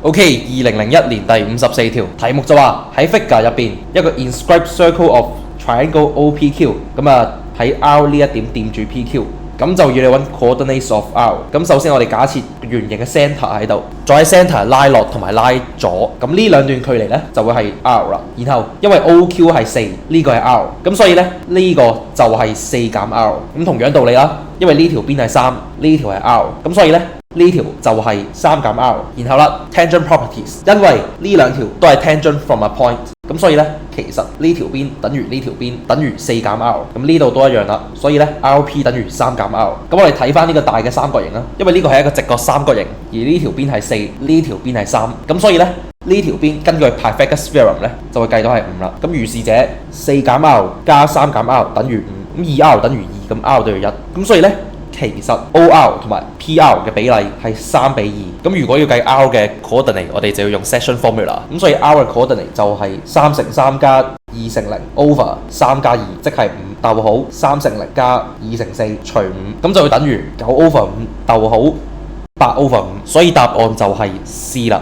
OK， 2001年第54條題目就話喺 figure 入邊一個 inscribed circle of triangle OPQ， 咁啊喺 R 呢一點掂住 PQ， 咁就要你揾 coordinates of R。咁首先我哋假設圓形嘅 centre 喺度，再喺 centre 拉落同埋拉左，咁呢兩段距離呢就會係 R 啦。然後因為 OQ 係4，呢個係 R， 咁所以呢，呢個就係4減 R。咁同樣道理啦，因為呢條邊係3，呢條係 R， 咁所以呢，呢條就係3減 R。然後啦 ，tangent properties， 因為呢兩條都係 tangent from a point， 咁所以呢，其實呢條邊等於呢條邊等於4減 R， 咁呢度都一樣啦。所以呢 RP 等於3減 R。咁我哋睇翻呢個大嘅三角形啦，因為呢個係一個直角三角形，而呢條邊係4，呢條邊係3，咁所以呢，呢條邊根據 Pythagoras theorem 呢就會計到係5啦。咁如是者4減 R 加3減 R 等於5，咁2R 等於2，咁 R 等於1，咁所以呢，其實 OR 同埋 PR 嘅比例係3比2。咁如果要計 R 嘅 coordinate， 我哋就要用 section formula。咁所以 R 嘅 coordinate 就係3乘3加2乘0 over 3加2，即係5逗號3乘0加2乘4除5，咁就會等於9 over 5逗號8 over 5。所以答案就係 C 啦。